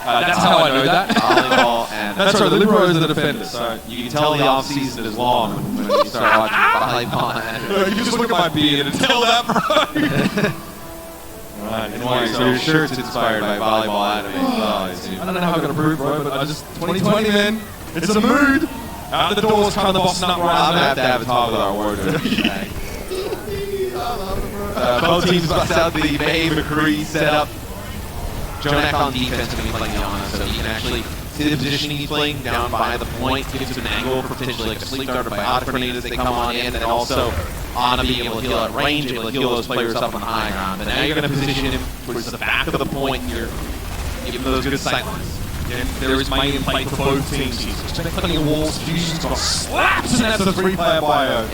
That's how I know that. Volleyball and That's right, the Libero is the defender. So you can tell the off season is long when you start watching volleyball. And you just look at my beard and tell that, bro. Right, anyway, so your shirt's inspired by volleyball anime. I don't know how I'm gonna prove, bro, but I just 2020, man. It's a mood. Out the doors, kind of the Boston up right I'm gonna have to have a talk with our wardrobe. Both teams bust out the May McCree setup. Jonak on defense going to be playing Yana, so he can actually see the position he's playing down by the point, gives him an angle for potentially like a sleep dart or biotic grenade as they come on in, and also Ana being able to heal at range, able to heal those players up on the high ground. But now you're going to position him towards the back of the point here, give him those good sight lines. And there is money in play for both teams. He's expecting a walls, Fusion's got slaps, and that's a 3-player bio.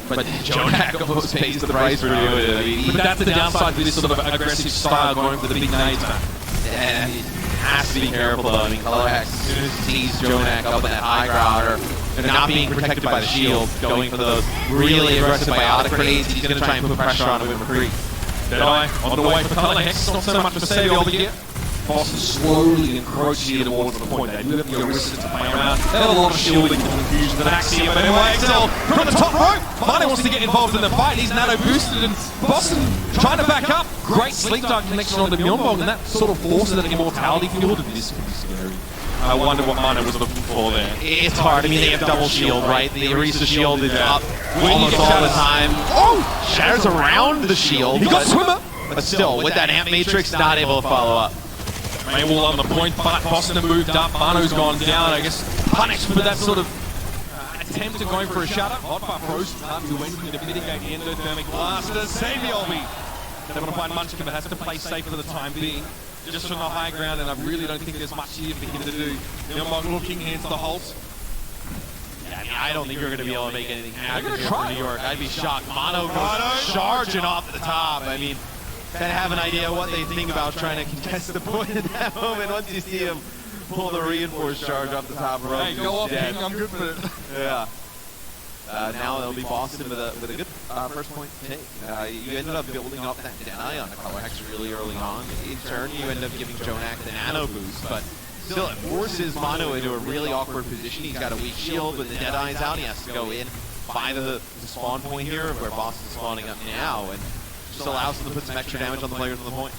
But Jonak almost pays the price for doing it. I mean, but that's the downside of this sort of aggressive style going for the big nades, man. And he has to be careful though. I mean, Colorhex, as soon as he sees Jonak up in that high ground, or not being protected by the shield, going for those really aggressive biotic grenades, he's going to try and put pressure on him with McCree. Deadeye on the way for Colorhex, not so much for Savio over here. Boston slowly encroach here towards the point. They do have the Orisa to play around. They have a lot of shielding and confusion and Axiom, but anyway, XL from the top rope. Mane wants to get involved in the fight. He's nano boosted and Boston trying to back up. Great sleep dart connection on the Myeonbong, and that sort of forces an immortality field, and this can be scary. I wonder what Mane was looking for there. It's hard. I mean, they have double shield, right? The Orisa shield is up almost all the time. Oh! Shatters around the shield. He got swimmer! But still, with that amp matrix, not able to follow up. Maywall on the point, but Boston have moved up. Mano's gone down, I guess, punished for that sort of attempt at going for a shutter. Hotbar frozen, can't do anything to mitigate the endothermic blast. Saviobi doesn't want to find Munchkin, but has to play safe for the time being. Just on the high ground, and I really don't think there's much here for him to do. Myeonbong looking into the halt. Yeah, I mean, I don't think you're going to be able to make anything happen here for New York. I'd be shocked. Mono goes charging off the top. I mean, kind of have an idea what they think about trying to contest the point in that moment. Once you see him pull the reinforced charge off the top rope, hey, go off, King, I'm good for it. Yeah. Now it'll be Boston with a good first point to take. You ended up building up that Deadeye on the Colorhex really early on. In turn, you end up giving Jonak the nano boost, but still it forces Mono into a really awkward position. He's got a weak shield, but the Deadeye's out. He has to go in by the spawn point here, where Boston's spawning up now, and just allows them to put some extra damage on the players on the point.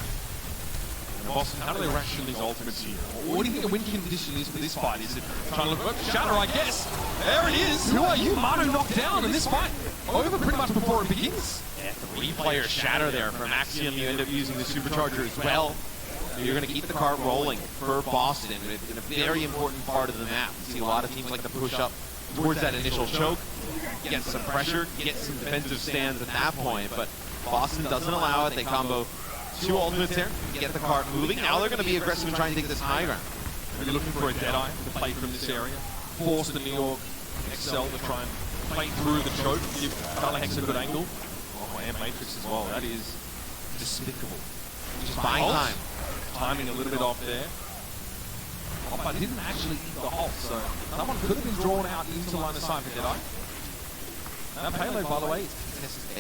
And Boston, how do they ration these ultimates here? What do you think a win condition is for this fight? Is it trying to look Shatter, I guess? There it is! Who are you? Manu knocked down in this fight. Over pretty much before it begins. Yeah, 3-player Shatter there from Axiom. You end up using the supercharger as well. So you're going to keep the cart rolling for Boston in a very important part of the map. You see a lot of teams like to push up towards that initial choke, get some pressure, get some defensive stands at that point, but Boston doesn't allow it. They combo 2 ultimates here, get the cart moving. Now they're going to be aggressive and try and take this high ground. Are you looking for a Deadeye to play from this area? Force the New York XL to try and play through the choke, give Colorhex a good angle. Oh, and Matrix as well. That is despicable. Just buying time. Timing a little bit off there. Oh, but didn't actually eat the halt, so that one could have been drawn out into line of sight for Deadeye. That payload, by the way,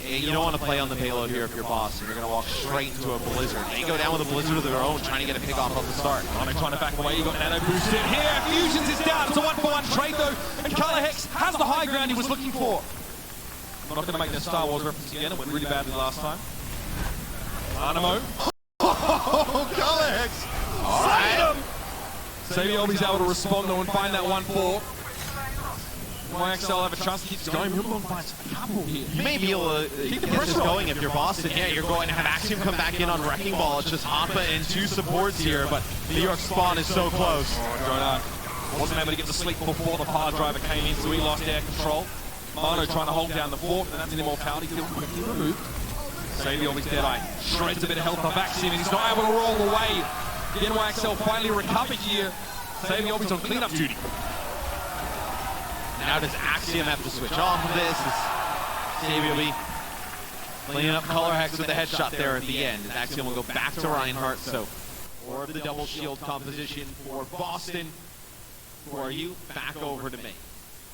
you don't want to play on the payload here if you're Boston. You're going to walk straight into a Blizzard. They go down with a Blizzard of their own, trying to get a pick off the start. Mane trying to back away. You got nano boosted here. Fusions is down. It's a 1-for-1 trade though, and Colorhex has the high ground he was looking for. I'm not going to make that Star Wars reference again. It went really badly last time. Animo. Oh, Colorhex. All right. Saviobi's able to respond though and find that 1-4. YXL have a chance, keeps going. Myeonbong finds a couple here. You may be able to keep this going if you're Boston. Yeah, you're going to have Axiom come back in on Wrecking Ball. It's just Hampa and 2 supports here, but New York spawn is so close. Oh, wasn't able to get the sleep before the power driver came in, so he lost air control. Mano trying to hold down the fort, and that's an immortality kill quickly removed. Saviobi's Deadeye shreds a bit of health off Axiom, and he's not able to roll away. The NYXL finally recovered here. Saviobi's on cleanup duty. Now does Axiom have to switch off of this? Saviobi cleaning up Colorhex with the headshot there at the end. Axiom will go back to Reinhardt, so more of the double shield composition for Boston. Who are you? Back over to me.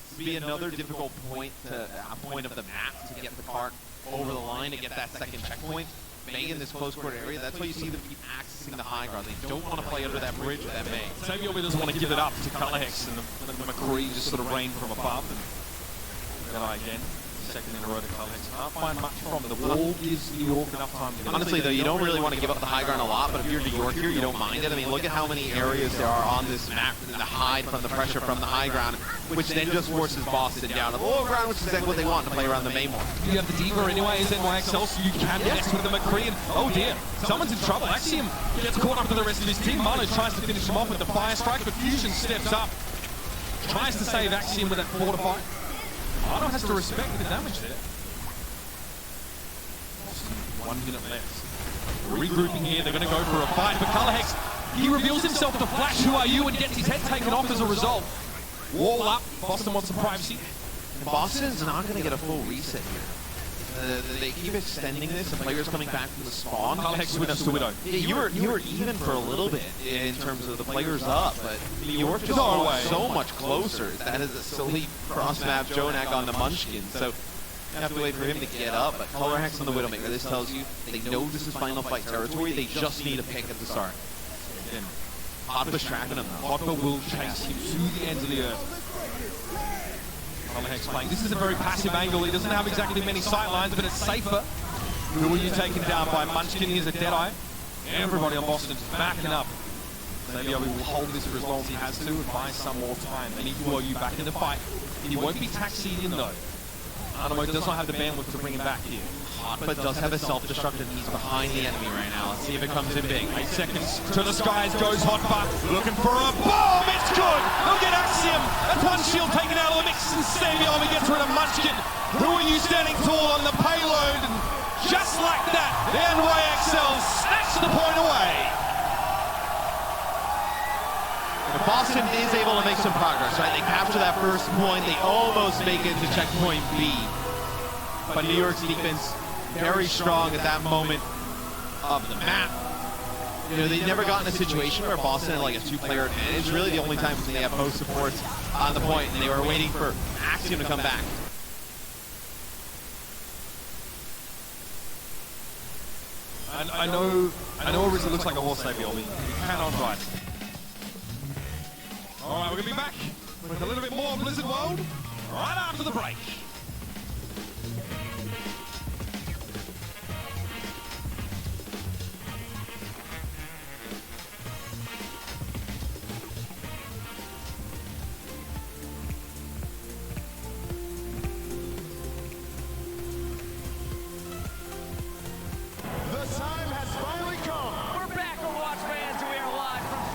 This will be another difficult point of the map to get the cart over the line to get that second checkpoint. May in this close court area. That's why you see them keep accessing the high ground. They don't want to play under that bridge with that May. Sabiobi doesn't want to give it up to Colorhex, and the McCree just sort of rain from above. And Jedi again, second in a row to Colorhex. Can't find much from it. The wall gives New York enough time to get Honestly, though, you don't really want to give up the high ground a lot, but if you're New York here, you don't mind it. I mean, look at how many areas there are on this map to hide from the pressure from the high ground, which then just forces Boston down to the low ground, which is exactly what they want to play around the main one. You have the Diva anyway, is NYXL, so you can mess with the McCree, and oh dear, someone's in trouble. Axiom gets caught up to the rest of his team. Mano tries to finish him off with the fire strike, but Fusion steps up, tries to save Axiom with that fortify. Mano has to respect the damage there. 1 minute left. Regrouping here, they're going to go for a fight, but Colorhex, he reveals himself to Flash, who are you, and gets his head taken off as a result. Wall up, Boston wants some privacy. Boston's not going to get a full reset here. They keep extending this, and players coming back from the spawn. Colorhex wins to Widow. Yeah, you were even for a little bit in terms of the players up, but New York just No way. so much closer. That is a silly cross-map Jonak on the Munchkin, so you have to wait for him to get up. But Colorhex on the Widowmaker, this tells you they know this is final fight territory. They just need a pick at the start. Again, Hotba's tracking him now. Hotba will chase him to the ends of the earth. Colorhex playing. This is a very passive angle. He doesn't have exactly many sight lines, but it's safer. Who are you taken down by? Munchkin, here's a Deadeye. Everybody on Boston's backing up. Maybe will hold this for as long as he has to and buy some more time. And he will blow you back in the fight. He won't be taxied in though. Animo does not have the bandwidth to bring him back here. Hotba does have a self-destruct and he's behind the enemy right now. Let's see if it comes in big. 8 seconds to the skies goes Hotba, looking for a bomb. It's good. They'll get Axiom. That's one shield taken out of the mix, and Sabiobi gets rid of Munchkin. Who are you standing tall on the payload? And just like that, the NYXL snatched the point away. But Boston is able to make some progress, right? They capture that first point. They almost make it to checkpoint B. But New York's defense very strong at that moment of the map. You know, they never got in a situation where Boston had like a 2-player advantage. Really the only time they have both supports on the point, and they were waiting for Axiom to come back. I know Arisa looks like a horse, Sabiobi. You cannot ride. Alright, we're going to be back with a little bit more Blizzard World right after the break. The time has finally come. We're back, Overwatch fans, and we are live from...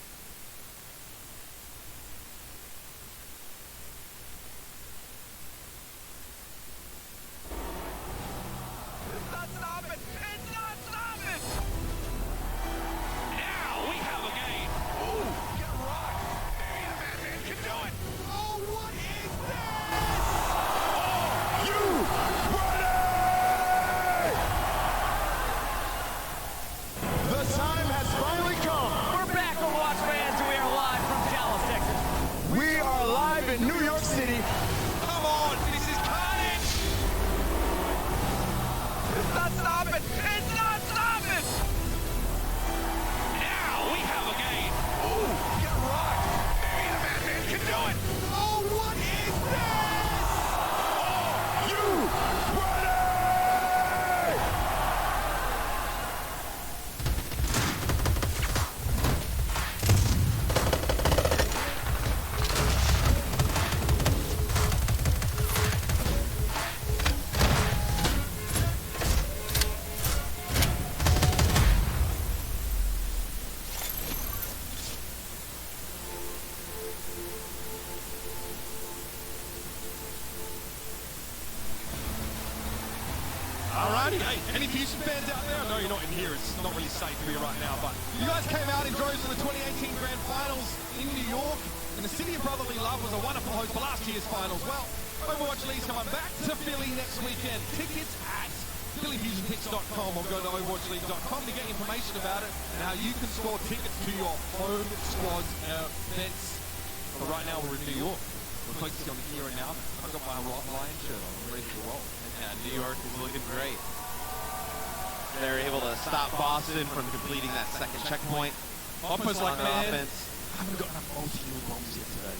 It's not stopping! It's not stopping! Now we have a game! Ooh, get rocked! Maybe the Batman can do it! Oh, what is this? You ready? The time has finally come. We're back, Overwatch fans, and we are live from Dallas, Texas. We are live in New York City. Come on, this is carnage! It's not stopping! It's not stopping! Now we have a game! Ooh, get rocked. Maybe the Batman can do it! Oh, what is this? You ready? Alrighty, hey, any Fusion fans out there? I know you're not in here, it's not really safe for you right now, but you guys came out in droves for the 2018 Grand Finals in New York, and the City of Brotherly Love was a wonderful host for last year's finals. Well, Overwatch League's coming back to Philly next weekend. Tickets at phillyfusionpicks.com or go to overwatchleague.com to get information about it and how you can score tickets to your home squad's events. But right now we're in New York. We're focusing on the here and now. I've got my Lion shirt on. I'm ready to roll. Yeah, New York is looking great. They're able to stop Boston from completing that second checkpoint. Hopper's like, on their man, offense. I haven't got enough multi-heal bombs yet today.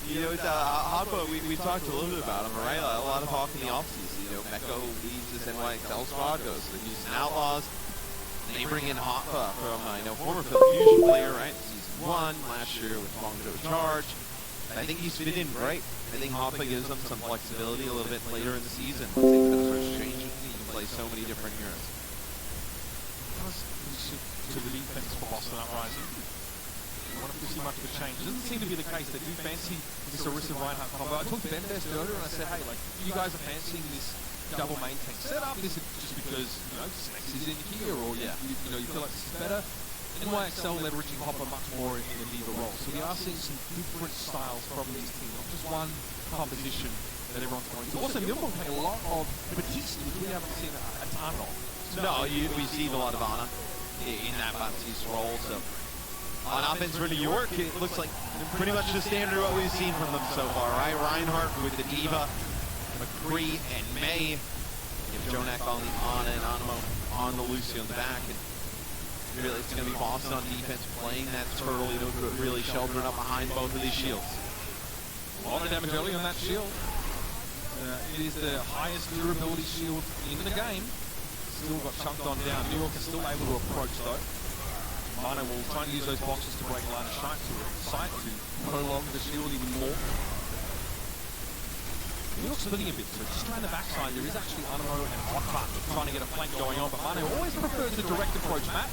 You know, it's, Hopper, we talked a little bit about him, right? A lot of talk in the offseason. You know, Mecco leaves this NYXL squad, goes to the Houston Outlaws. They bring in Hoppa from, former Philly Fusion player, right? Season 1, last year with Guangzhou Charge. I think he's fit in great. I think Hoppa gives them some flexibility a little bit later in the season. Once things kind of start changing, you can play so many different heroes. To the defense for Boston Uprising. I wonder if we see much of a change. It doesn't seem to be the case. They do fancy this Orisa Reinhardt combo. I talked to Ben Best earlier and I said, hey, like, you guys are fancying this double main tank setup. Is it just because, Snakes is in here or you feel like this is better? NYXL leveraging Hopper much more in the diva role. So we are seeing some different styles from these teams, not just one composition that everyone's going to. Also, Milmo playing a lot of Batiste, which we haven't seen a ton of. No, we see a lot of Ana in that Batiste role. So on offense for New York, it looks like pretty much the standard of what we've seen from them so far, right? Reinhardt with the diva, McCree and May. You have Jonak on the Ana and Animo on the Lucio in the back. And really, it's going to be Boston on defense playing that turtle, really sheltering up behind both of these shields. A lot of damage early on that shield. It is the highest durability shield in the game. Still got chunked on down. New York is still able to approach though. Mano will try and use those boxes to break a line of sight to prolong the shield even more. New York's splitting a bit, so just trying the backside, there is actually Animo and Hotpot trying to get a flank going on, but Mano always prefers the direct approach, Matt.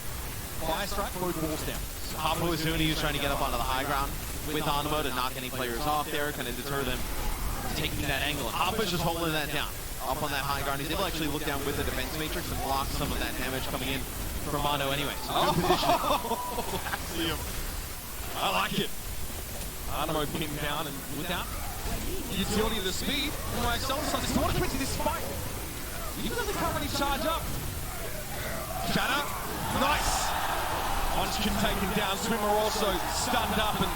Fire strike, both balls down. Hoppa was doing, he was trying to get up onto the high ground with Animo to knock any players off there, kind of deter them from taking that angle. And Hoppa's just holding that down, up on that high ground. He's able to actually look down with the defense matrix and block some of that damage coming in from Mano anyway. So good positioning. Axiom. I like it. Animo pinned down and without the utility of the speed, NYXL decides to want to quit this fight. Even though they can't really charge up. Shadow, nice! Munchkin taken down, Swimmer also stunned up, and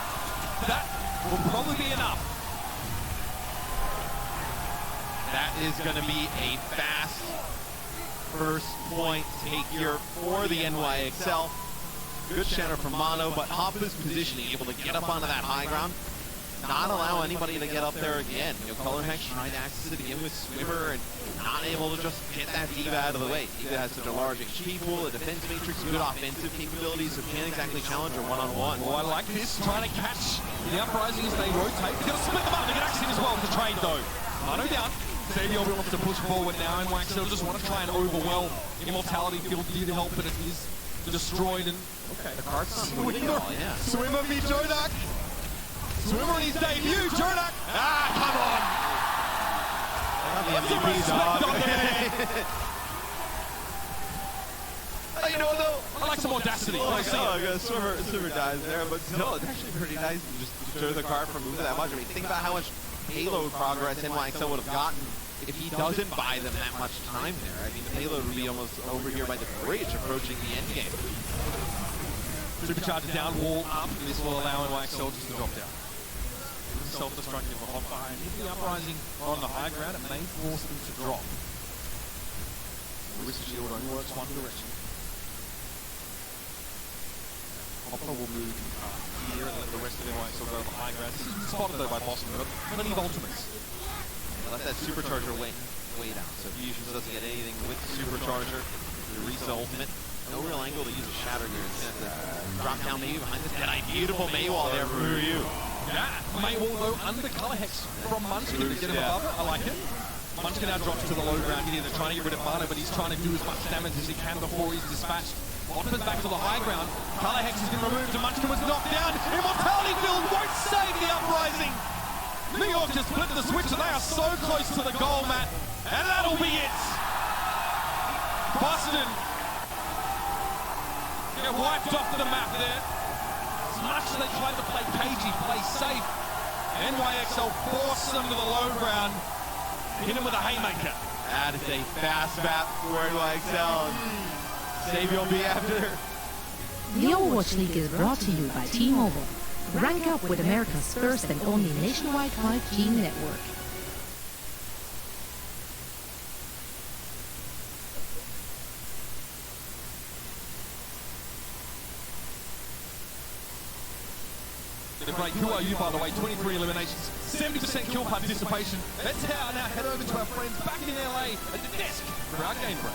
that will probably be enough. That is going to be a fast first point take here for the NYXL. Good shatter from Mano, but Hoppa's positioning, able to get up onto that high ground, not allow anybody to get up there again. Color Hex trying to access it again with Swimmer and not able to just get that diva out of the way. Diva has such a large HP pool, a defense matrix, good offensive capabilities, so can't exactly challenge her one-on-one. Oh, I like this, trying to catch the Uprising as they rotate. They're going to split them up, they get Axiom as well to trade though. Mano down. Xavier wants to push forward now, and NYXL just want to try and overwhelm Immortality Field did help, but it is destroyed. And okay, the card's Swimmer. Yeah. Swimmer v Jonak. Swimmer in his debut, Jonak. Ah, come on. The MVP, dog. You know, though, I like some audacity. Swimmer dies there, but still, it's actually pretty nice to just deter the card from moving that much. I mean, think about how much payload progress NYXL would have gotten if he doesn't buy them that much time there. I mean, the payload would be almost over here by the bridge approaching the end game. Supercharger down, wall up. This will allow NYXL just to drop down. Self-destructive for Hopper, and if the Uprising are on the high ground, it may force them to drop. The wrist shield only works one direction. Hopper will move here and let the rest of NYXL go to the high ground. This is spotted though by Boston, but plenty of ultimates. Let that supercharger wait out. So Fusion doesn't get anything with the supercharger. The Risa ultimate. No real angle to use a shatter here. Instead drop down maybe behind this Deadeye. Beautiful Maywall there for Ryu. Yeah, Maywall though under Color Hex from Munchkin to get him above it. I like it. Munchkin now drops to the low ground. He's trying to get rid of Mano, but he's trying to do as much damage as he can before he's dispatched. Hopper's back to the high ground. Color Hex has been removed and Munchkin was knocked down. Immortality Field won't save the Uprising. New York just flipped the switch and they are so close to the goal, Matt. And that'll be it. Boston get wiped off the map there. As much as they tried to play cagey, play safe, NYXL forced them to the low ground. Hit him with a haymaker. That is a fast map for NYXL. Xavier will be after. The Overwatch League is brought to you by T-Mobile. Rank up with America's first and only nationwide 5G network. Great, who are you, by the way? 23 eliminations, 70% kill participation. Let's now head over to our friends back in LA at the desk for our game break.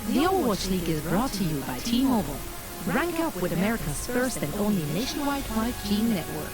The Overwatch League is brought to you by T-Mobile. Rank up with America's first and only nationwide 5G network.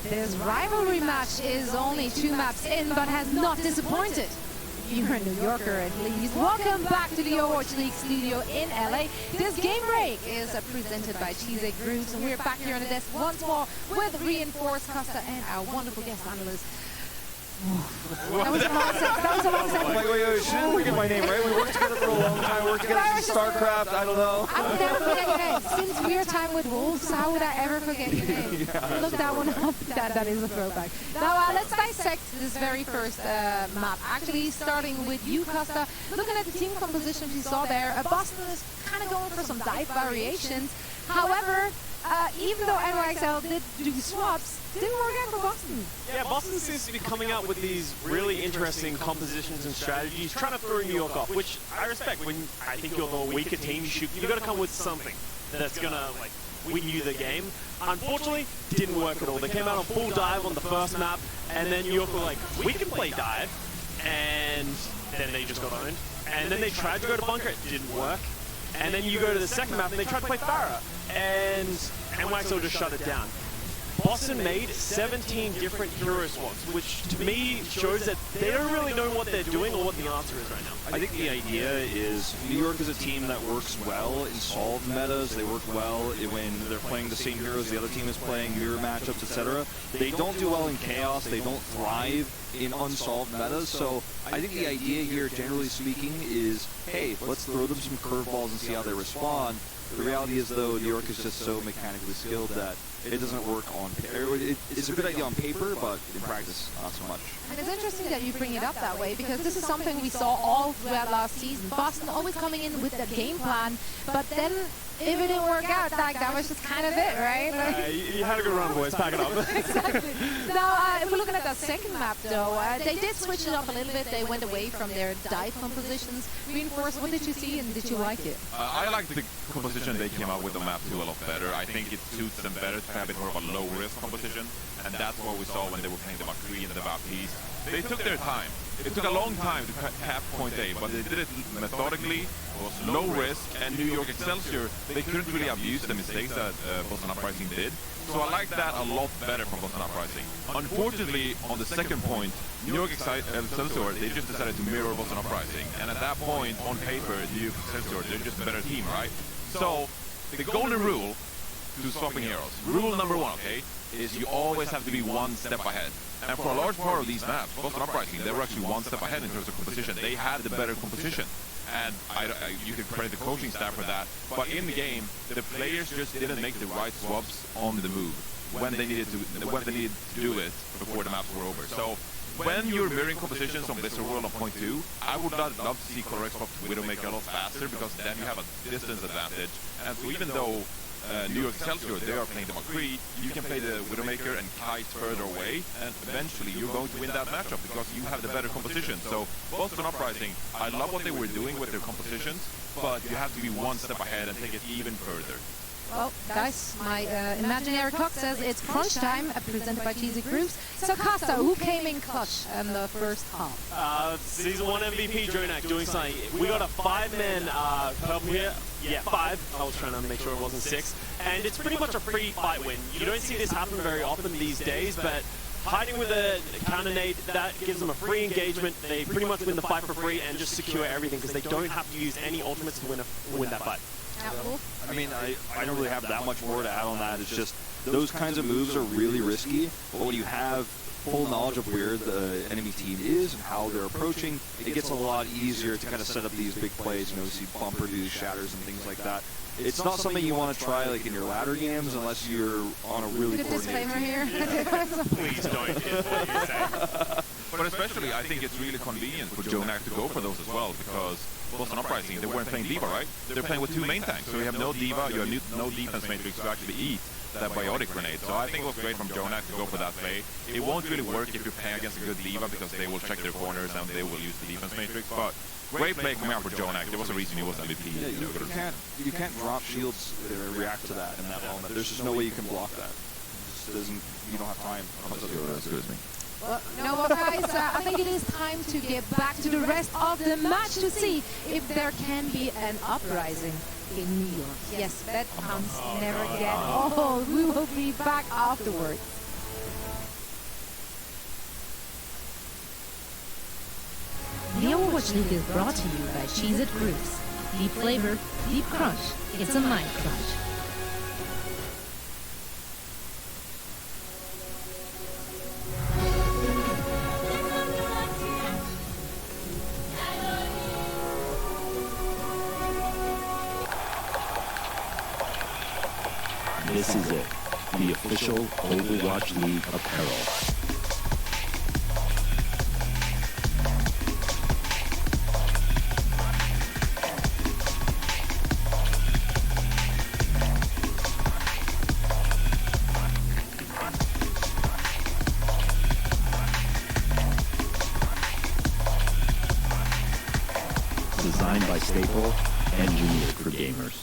This rivalry match is only 2 maps in, but has not disappointed. If you're a New Yorker at least, welcome back to the Overwatch League studio in LA. This game break is presented by Cheesecake Groups, and we're back here on the desk once more with Reinforced Costa and our wonderful guest analyst. That was a long sentence. That was a long sentence. Wait, she didn't forget my name, right? We worked together for a long time, worked together since StarCraft, I don't know. I would never forget your name. Since your time with Wolves, how would I ever forget your name? Look that one up. That is a throwback. Now, let's dissect this very first map. Actually, starting with you, Costa. Looking at the team compositions you saw there, Boston is kind of going for some dive variations. However, even though NYXL did do swaps, didn't work out for Boston. Yeah, Boston seems to be coming out with these really interesting compositions and strategies, trying to throw New York off, which I respect. When I think you're the weaker team, you got to come with something that's gonna like win you the game. Unfortunately, didn't work at all. They came out on full dive on the first map, and then New York were like, we can play dive, and then they just got owned. And then they tried to go to bunker, it didn't work. And then you go to the second map, and they tried to play Farah, and NYXL just shut it down. Boston made 17 different hero swaps, which to me shows that they don't really know what they're doing or what the answer is right now. I think the idea is New York is a team that works well in solved metas. They work well when they're playing the same heroes the other team is playing, mirror matchups, etc. They don't do well in chaos. They don't thrive in unsolved metas. So I think the idea here, generally speaking, is, hey, let's throw them some curveballs and see how they respond. The reality is, though, New York is just so mechanically skilled that it doesn't work on paper. It's a good idea on paper, but in practice, not so much. And it's interesting that you bring it up that way, because this is something we saw all throughout last season. Boston always coming in with a game plan, but then if it didn't work out, that was just kind of it, right? You had a good run, boys. Pack it up. Exactly. Now, if we're looking at that second map, though, they did switch it up a little bit. They went away from their dive compositions. Reinforced, what did you see, and did you like it? I like the composition they came out with the map too a lot better. I think it suits them better play a bit more of a low-risk composition, and that's what we saw when they were playing the McCree and the Baptiste. They took their time. It took a long time to cap point A, but they did it methodically. It was low risk, and New York Excelsior, they couldn't really abuse the mistakes that Boston Uprising did. So I like that a lot better from Boston Uprising. Unfortunately, on the second point, New York Excelsior, they just decided to mirror Boston Uprising. And at that point, on paper, New York Excelsior, they're just a better team, right? So the golden rule to swapping heroes, rule number one, okay, is you always have to be one step ahead. And for a large part of these maps, Boston Uprising, they were actually one step ahead in terms of composition. They had the better composition. And you can credit the coaching staff for that. But in the game, the players just didn't make the right swaps on the move when they needed to do it before the maps were over. So when you're mirroring compositions on Blizzard World on point 2, I would love to see Color X swap to Widowmaker a lot faster, because then you have a distance advantage. And so even though New York Excelsior, they are playing the McCree, you can play the Widowmaker and kite further away, and eventually you're going to win that matchup because you have the better composition. So Boston Uprising, I love what they were doing with their compositions, but you have to be one step ahead and take it even further. Well, guys, my imaginary clock says it's crunch time, presented by Cheesy Grooves. So, Costa, who came in clutch in the first half? Season 1 MVP, Jonak, doing something. We got a 5-man purple here. Yeah, 5. I was trying to make sure it wasn't 6. And it's pretty much a free fight win. You don't see this happen very often these days, but hiding with a counter nade, that gives them a free engagement. They pretty much win the fight for free and just secure everything because they don't have to use any ultimates to win that fight. I mean, I don't really have that much more to add on that. It's just those kinds of moves are really risky, but when you have full knowledge of where the enemy team is and how they're approaching, it gets a lot easier to kind of set up these big plays. You know, see bumper do shatters and things like that. It's not something you want to try like in your ladder games unless you're on a really Good coordinated disclaimer team. here. Please don't do what you say. But especially, I think it's really convenient for Jonak to go for those as well, because Boston Uprising, they weren't playing Diva, right? They're playing with 2 main tanks, so you have no Diva, you have no defense matrix to actually eat that biotic grenade. So I think it was great from Jonak to go for that play. It won't really work if you're playing against a good Diva, because they will check their corners and they will use the defense matrix, but great play coming out for Jonak. There was a reason he was MVP. Yeah, you can't drop shields that react to that in that moment. There's just no way you can block that. It just doesn't. You don't have time. Excuse me. Well, no, well, guys, I think it is time to get back to the rest of the match to see if there can be an uprising in New York. Yes, bet counts never get old. We will be back afterwards. The Overwatch League is brought to you by Cheez-It Grooves. Deep flavor, deep crunch. It's a mind crunch. This is it, the official Overwatch League apparel. Designed by Staple, engineered for gamers.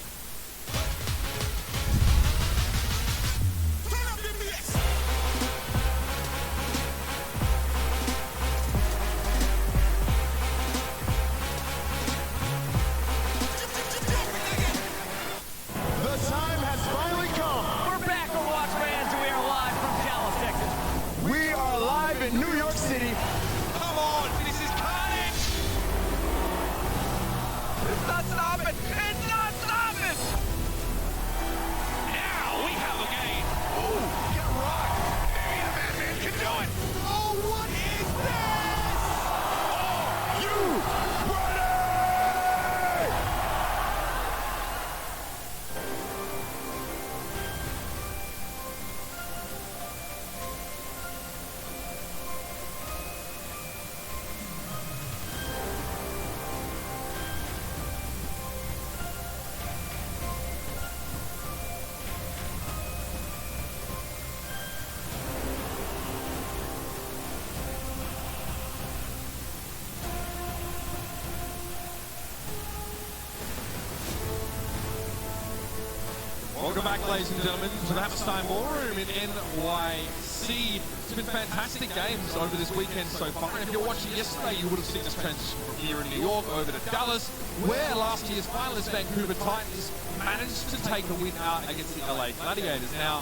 Welcome back, ladies and gentlemen, to the Hammerstein Ballroom in NYC. It's been fantastic games over this weekend so far. And if you're watching yesterday, you would have seen this transition from here in New York over to Dallas, where last year's finalists Vancouver Titans managed to take a win out against the LA Gladiators. Now,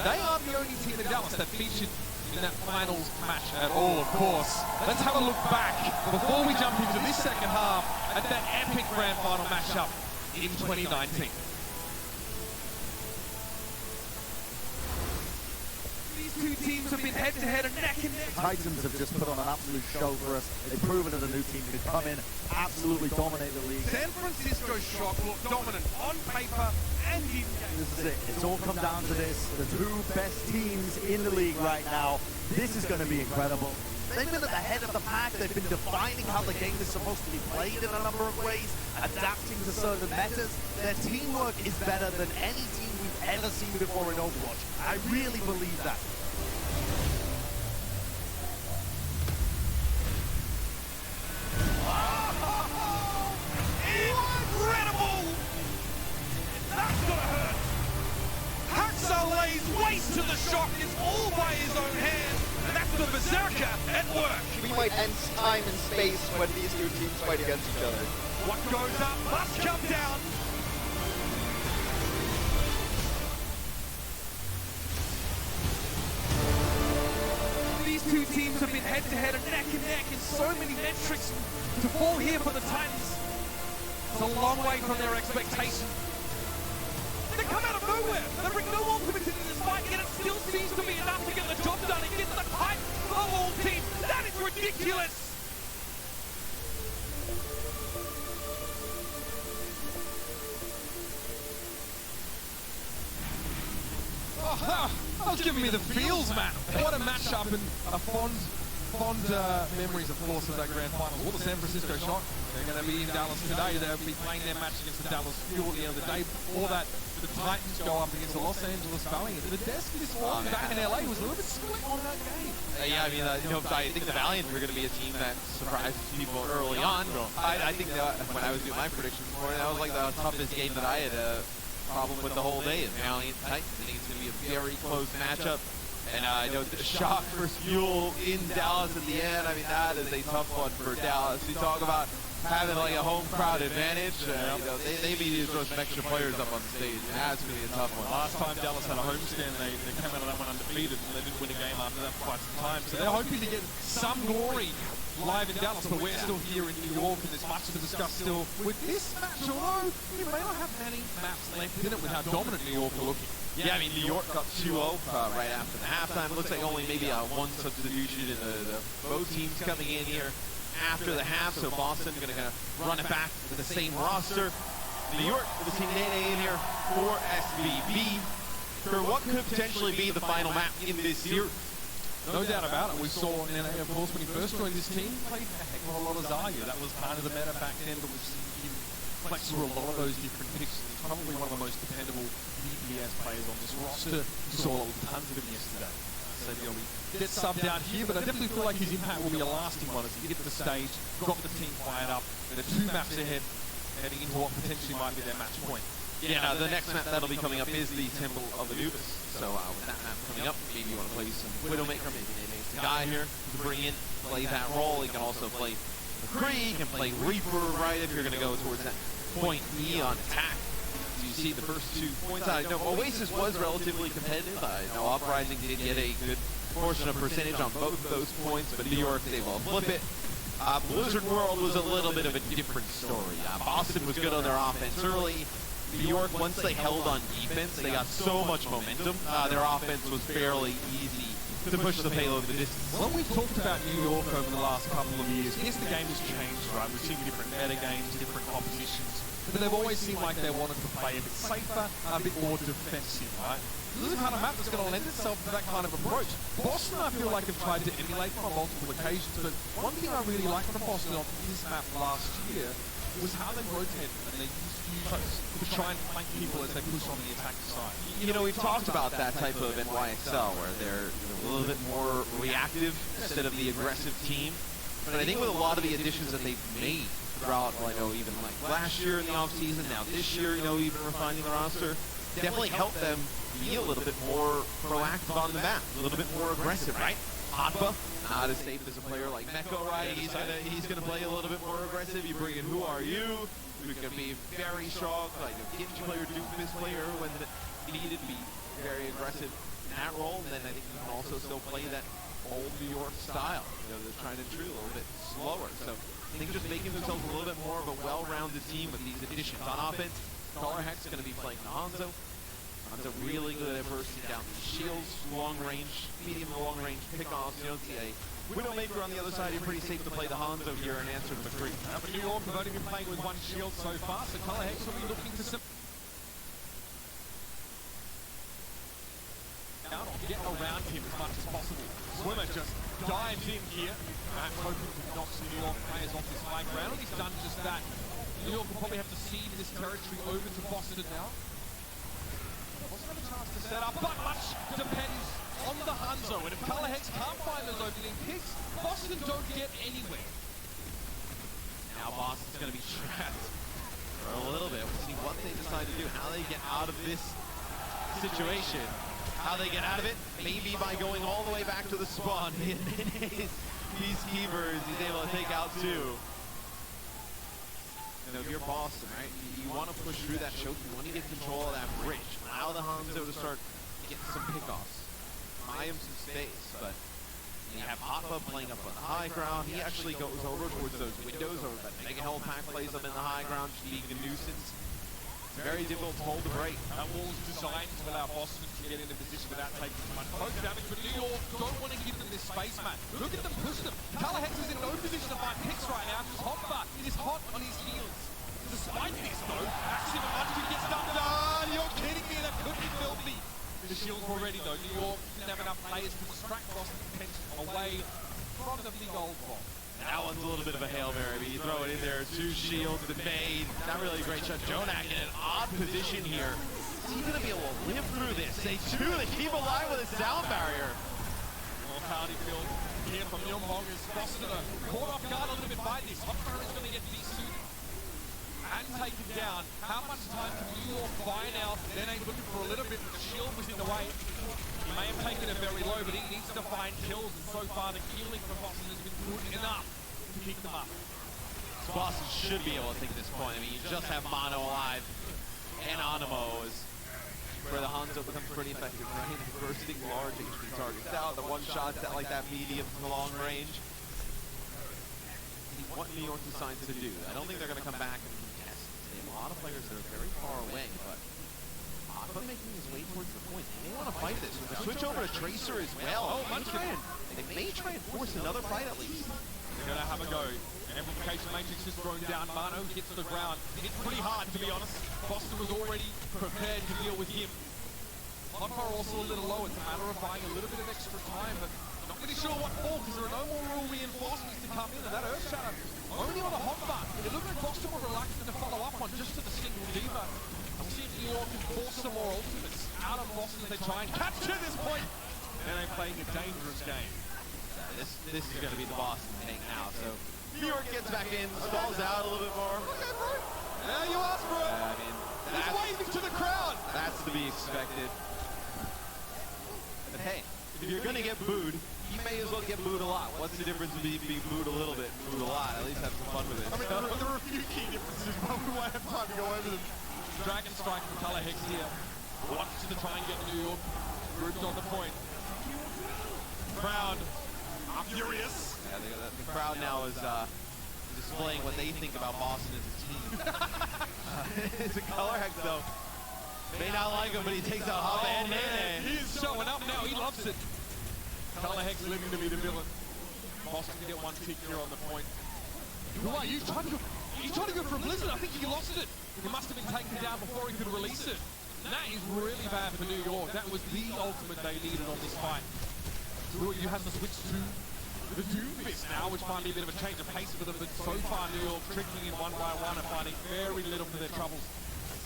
they aren't the only team in Dallas that featured in that finals match at all, of course. Let's have a look back before we jump into this second half at that epic grand final matchup in 2019. These two teams have been head-to-head and neck and neck. Titans have just put on an absolute show for us. They've proven that a new team can come in, absolutely dominate the league. San Francisco Shock look dominant on paper and in game. This is it. It's all come down to this. The two best teams in the league right now. This is going to be incredible. They've been at the head of the pack. They've been defining how the game is supposed to be played in a number of ways, adapting to certain metas. Their teamwork is better than any team we've ever seen before in Overwatch. I really believe that. Incredible! That's gonna hurt. Hacksaw lays waste to the Shock. It's all by his own hand. And that's the Berserker at work. We might end time and space when these two teams fight against each other. What goes up must come down. These two teams have been head-to-head and neck in so many metrics. To fall here for the Titans, it's a long way from their expectations. They come out of nowhere. They bring no ultimate into this fight, yet it still seems to be enough to get the job done against the height of all teams. That is ridiculous. Oh, that was giving me the feels, man. What a matchup and a fond memories, of course, of that grand final. All the San Francisco Shock, they're going to be in Dallas today. They'll be playing their match against the Dallas Fuel at the end of the day. Before that, the Titans go up against the Los Angeles Valiant. The desk this morning back in LA was a little bit split on that game. Yeah, I mean, I think the Valiant were going to be a team that surprised people early on. I think that when I was doing my predictions this morning, that was like the toughest game that I had a problem with the whole day is Valiant Titans. I think it's going to be a very close matchup. And I know the Shock versus Fuel in Dallas at the end. I mean, that is a tough one for Dallas. You talk about having like a home crowd advantage. They may need to throw some extra players up on stage. That's going to be a tough one. Last time Dallas had a homestand, they came out of that one undefeated, and they didn't win a game after that for quite some time. So they're hoping to get some glory live in Dallas, but we're still here in New York, and there's much to discuss still with this match, although you may not have many maps left in it with how dominant New York are looking. Yeah, I mean, New York got 2-0 right after the halftime. Looks like only maybe one substitution in the both teams coming in here after the half. So Boston going to kind of run it back with the same roster. New York will see Nene in here for SVB for what could potentially be the final map in this series. No doubt about it. We saw Nene, of course, when he first joined this team, played a heck of a lot of Zarya. That was kind of the meta back then, but we've seen him flex through a lot of those different picks. He's probably one of the most dependable DPS players on this roster. We saw tons of him yesterday. So he'll get subbed out here, but I definitely feel like his impact will be a lasting one as he gets the stage, got the team fired up, and they're 2 maps ahead, heading into what potentially might be their match point. Yeah, the next map that'll be coming up is the Temple of Anubis. So with that map coming up, maybe you want to play some Widowmaker, maybe Nene's the guy here to bring in, play that role. He can also play McCree, he can play Reaper, right, if you're going to go towards that point E on attack. So you see the first 2 points. I know Oasis was relatively competitive. I know Uprising did get a good portion of percentage on both those points, but New York was able to flip it. Blizzard World was a little bit of a different story. Boston was good on their offense early. New York, once they held on defense, they got so much momentum. Their offense was fairly easy to push the payload the distance. When we've talked about New York over the last couple of years, yes, the game has changed, right? We've seen different meta games, different compositions, but they've always seemed like they wanted to play a bit safer, a bit more defensive, right? This is the kind of map that's going to lend itself to that kind of approach. Boston, I feel like, have tried to emulate on multiple occasions, but one thing I really liked from Boston on this map last year was how they rotated and they used to try and flank people as they push on the attack side. You know, we've talked about that type of NYXL where they're a little bit more reactive instead of the aggressive team. But I think with a lot of the additions that they've made throughout, even like last year in the offseason, now this year, even refining the roster, definitely help them be a little bit more proactive on the map, a little bit more aggressive, right? Hotba, not as safe as a player like Meko, right? He's gonna play a little bit more aggressive. You bring in Who Are You, who's gonna be very strong, like a Genji player, Doofus player when needed, be very aggressive in that role. And then I think you can also still play that old New York style. You know, they're trying to intrude a little bit slower. So I think just making themselves a little bit more of a well-rounded team with these additions. On offense, Color Hex is going to be playing Hanzo. Hanzo really good at bursting down the shields, long range, medium to long range pickoffs. You don't see a Widowmaker on the other side. You're pretty safe to play the Hanzo here and answer the McCree. But New York have only been playing with one shield so far, so Color Hex will be looking to get around him as much as possible. Swimmer just dives in here, hoping to knock some New York players off this high ground. He's done just that. New York will probably have to cede this territory over to Boston now. Boston have a chance to set up, but much depends on the Hanzo. And if Color Hex can't find those opening picks, Boston don't get anywhere. Now Boston's going to be trapped for a little bit. We'll see what they decide to do, how they get out of this situation. How they get out of it? Maybe by going all the way back to the spawn. His Peacekeepers, he's able to take out two. You know, if you're Boston, right? You want to push through that choke. You want to get control of that bridge. Allow the Hanzo to start getting some pickoffs. Buy him some space, but you have Hotba playing up on the high ground. He actually goes over towards those windows, over that Mega Hell Pack plays up in the high ground, just being a nuisance. It's very difficult to hold the break. That wall's designed to allow Boston to get in a position without taking too much poke damage, but New York don't want to give them this space, man. Look at them push them. Color Hex is in no position to find picks right now because Hotba is hot on his heels. Despite this, though, Axiom and Munchkin gets dumped. Ah, you're kidding me, that could be filthy. The shields were ready, though. New York didn't have enough players to distract Boston's attention away from the big old bomb. That one's a little bit of a Hail Mary, but you throw it in there, two shields, the fade. Not really a great shot. Jonak in an odd position here. Is he going to be able to live through this? They keep alive with a sound barrier. Well, Cardi Field here from Myung-Bong is Boston caught off guard a little bit by this. Hotfire is going to get desuited and taken down. How much time can New York buy now? Then he's looking for a little bit, but the shield was in the way. He may have taken it very low, but he needs to find kills, and so far the killing from Boston has been good enough to keep them up. So Boston should be able to take this point. I mean, you just have Mono alive and Animo is where the Hanzo becomes pretty effective, right? Bursting large HP targets out, the one shots at like that medium to long range. What New York decides to do. I don't think they're going to come back and contest. They have a lot of players that are very far away, but Aqua making his way towards the point. They want to fight this. With the switch over to Tracer as well. Oh, they may try and force another fight at least. They're going to have a go. Amplification Matrix is thrown down. Mano hits the ground. It's pretty hard, to be honest. Boston was already prepared to deal with him. Hotfire also a little low. It's a matter of buying a little bit of extra time, but not really sure what for because there are no more rule reinforcements to come in. And that Earth Shadow only on a Hotfire. It looked like Boston were reluctant to follow up on just to the single Diva. I'll see if New York can force some more ultimates out of Boston as they try and capture this point. And they're playing a dangerous game. This is going to be the Boston thing now. So New York gets back in, stalls out a little bit more. Okay, bro. Yeah, you asked, bro. I mean, he's waving to the crowd. That's to be expected. But hey, if you're going to get booed, you may as well get booed a lot. What's the difference between being booed a little bit, booed a lot? At least have some fun with it. I mean, there are a few key differences, but we won't have time to go over them. Dragon Strike from Color Hex here. Wants to try and get New York grouped on the point. Crowd are furious. Yeah, the crowd now is displaying what they think about Boston as a team. It's a Color Hex though. May not like him, but he takes out Hotba and Nene. He is showing up now. He loves it. Color Hex living to be the villain. Boston can get one tick here on the point. Who are you? He's trying to go for a Blizzard. I think he lost it. He must have been taken down before he could release it. And that is really bad for New York. That was the ultimate they needed on this fight. Who are you has to switch to the Doomfist now, which might be a bit of a change of pace for them, but so far New York tricking in one by one and finding very little for their troubles.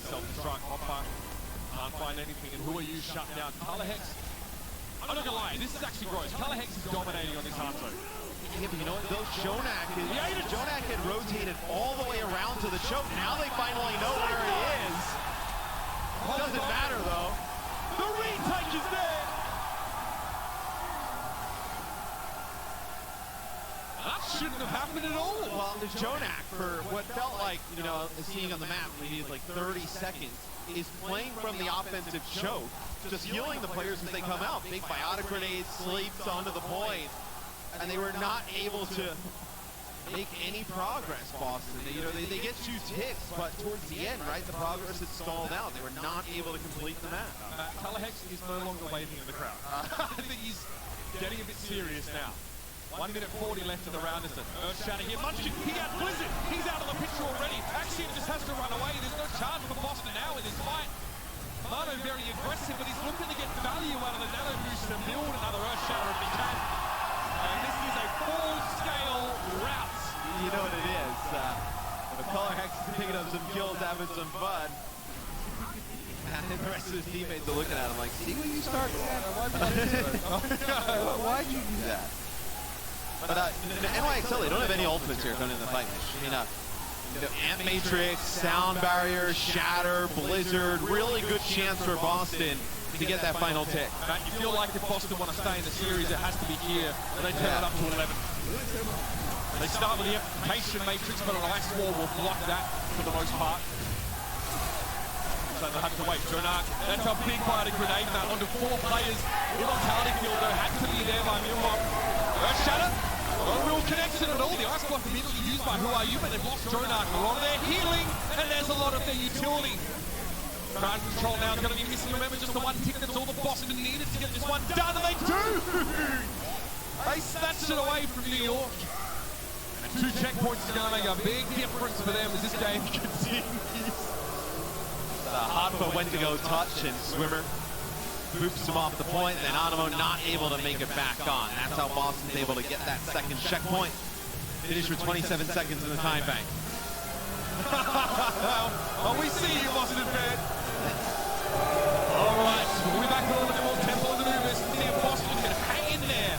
Self-destruct, Hotfire. Can't find anything, and who are you shut down? Color Hex. I'm not gonna lie, this is actually gross. Color Hex is dominating on this Hanzo. Yeah, but you know what? Those Jonak had rotated all the way around to the choke. Now they finally know where he is. Doesn't matter though. The retake is there. That shouldn't have happened at all. Well, the Jonak, for what felt like, you know, seeing on the map, we needed like 30 seconds, is playing from the offensive choke, just healing the players as they come out. Big biotic grenades, sleeps onto the point, and they were not able to make any progress, Boston. They get 2 ticks, but towards the end, right, the progress had stalled out. They were not able to complete the map. Telehex is no longer waving in the crowd. I think he's getting a bit serious now. 1 minute 40 left in the round. There's an Earthshatter here. Munchkin, he has Blizzard. He's out of the picture already. Axiom just has to run away. There's no chance for Boston now in this fight. Mano very aggressive, but he's looking to get value out of the nano boost and build another Earthshatter if he can. And this is a full-scale rout. You know what it is. The Color Hex is picking up some kills, having some fun. And the rest of his teammates are looking at him like, see what you started? Why'd you do that? But NYXL, they don't have any ultimates here coming in the fight. I mean, Amp Matrix, Sound Barrier, Shatter, Blizzard, really good chance for Boston to get that final tick. Matt, you feel like if Boston want to stay in the series, it has to be here, and they turn it up to 11. They start with the Amplification Matrix, but an Ice Wall will block that for the most part. So they'll have to wait. Jonak, that's a big biotic grenade now onto 4 players. Immortality field, though, had to be there by Milmok. Shatter, no real connection at all. The Ice Block immediately used by Who Are You, but they've lost Jonak. A lot of their healing, and there's a lot of their utility. Crowd control now is going to be missing. Remember, just the 1 tick that's all the Boston needed to get this one done, and they do! They snatched it away from New York. And 2 checkpoints is going to make a big difference for them as this game continues. Hard for Wendigo touch, and Swimmer boops him off the point, and then Animo not able to make it back on. That's how Boston's able to get that second checkpoint. Finish with 27 seconds in the time bank. Oh, we see you, Boston fan. All right, we'll be back a little bit more tempo in the movers. See if Boston can hang in there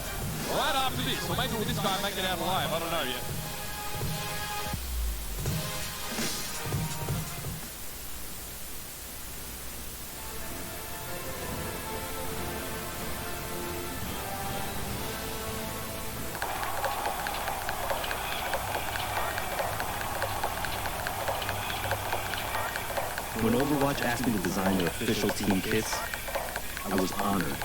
right after this. Or maybe with this guy make it out alive. I don't know yet. When Overwatch asked me to design their official team kits, I was honored.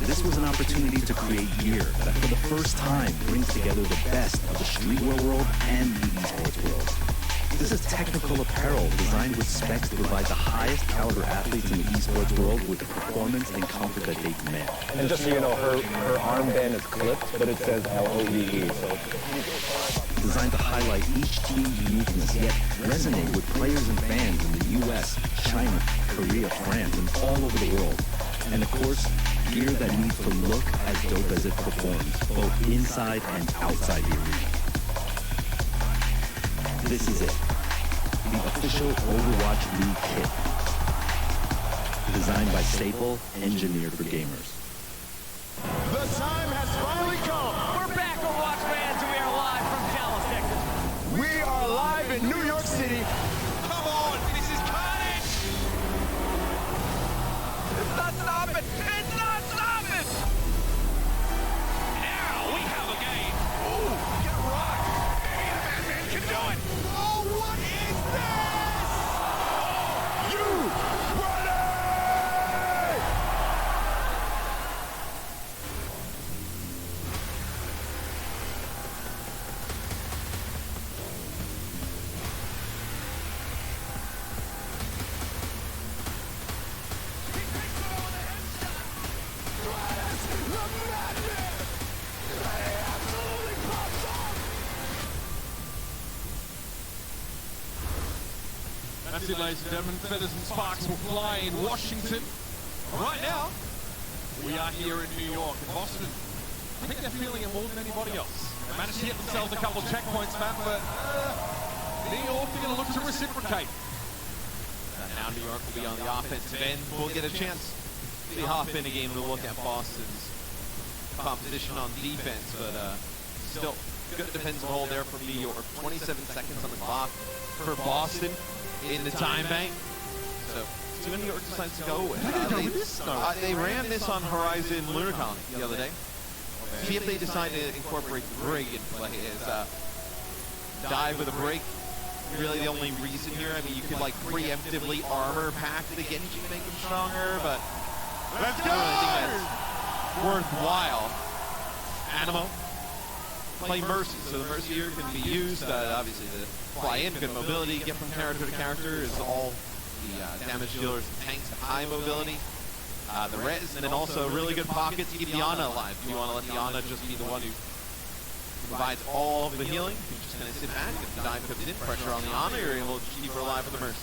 This was an opportunity to create gear that for the first time brings together the best of the streetwear world and the esports world. This is technical apparel designed with specs to provide the highest caliber athletes in the esports world with the performance and comfort that they demand. And just so you know, her armband is clipped, but it says LOVE, so designed to highlight each team's uniqueness, yet resonate with players and fans in the US, China, Korea, France, and all over the world. And of course, gear that needs to look as dope as it performs, both inside and outside the arena. This is it, the official Overwatch League kit. Designed by Staple, engineered for gamers. The time has finally come. We're back, Overwatch fans, and we are live from Dallas, Texas. We are live in New York City. Come on, this is carnage! It's not stopping! It's not stopping! Now we have a game. Ooh, get rocked. Yeah, Batman can do it. Oh, what is this? You ready? That's it, ladies and gentlemen. Feathers and sparks will fly in Washington. Right now, we are here in New York and Boston. I think they're feeling it more than anybody else. They managed to get themselves a couple of checkpoints, Matt, but New York are going to look to reciprocate. Now New York will be on the offensive end. We'll get a chance to hop in a game to look at Boston's composition on defense, but still Good defensive hold there from New York. 27 seconds on the clock for Boston in the time bank. So see when New York decides to go with. They ran this on Horizon Lunar Colony the other day. See if they decide to incorporate the brig in play as dive with a break. Really the only reason here. I mean, you could like preemptively armor pack the Genji to make him stronger, but let's go! I don't think that's worthwhile. Animo, play Mercy, so the Mercy here can be used. Obviously, the fly in, good mobility, get from character to character is all the damage dealers and tanks have high mobility. The res, and then also really good pockets to keep the Ana alive. If you want to let the Ana just be the one who provides all of the healing, you're just going to sit back. If the dive comes in, pressure on the Ana, you're able to just keep her alive with the Mercy.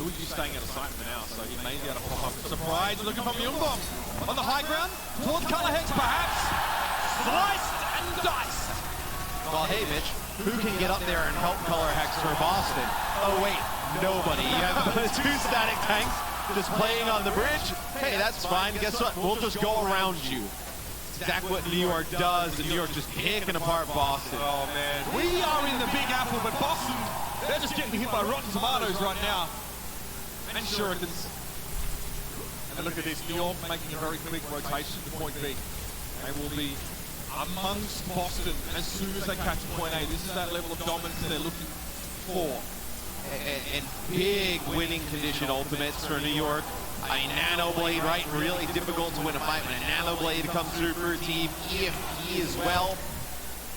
Who are you staying out of sight for now? So he may be able to pop up. Surprise, looking for Myungbong on the high ground, towards Color Hex perhaps. Sliced and diced. Well, hey, Mitch, who can get up there and help Color Hex for Boston? Oh, wait, nobody. You have 2 static tanks just playing on the bridge. Hey, that's fine. Guess what? We'll just go around you. Exactly what New York does, and New York just picking apart Boston. Oh, man. We are in the Big Apple, but Boston, they're just getting hit by rotten tomatoes right now. And shurikens. And look at this, New York making a very quick rotation to point B. They will be amongst Boston as soon as they catch point A. This is that level of dominance they're looking for. And big winning condition ultimates for New York. I mean, Nano Blade, right? Really difficult to win a fight when a Nano Blade comes through for a team. EFP as well.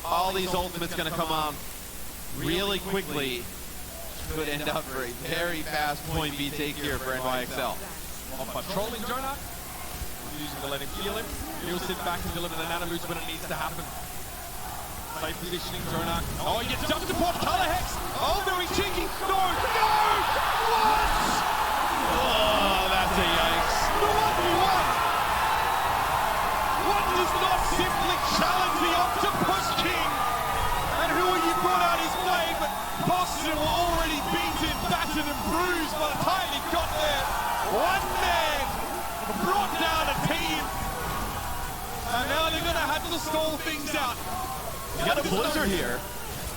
All these ultimates going to come on really quickly. Could end up for a very fast point B take here for NYXL. On patrolling Jonak, using to let him heal him. He'll sit back and deliver the nano boost when it needs to happen. Safe positioning, Jonak. Oh, he gets jumped upon Color Hex. Oh, very cheeky. No! No! What? Oh, that's a yikes. The 1v1! One does not simply challenge the Octopus King. And who are you brought out his way? But Boston were already beaten, battered and bruised by the time he got there. One man brought down a team. And now they're going to have to stall things out. You got a blizzard here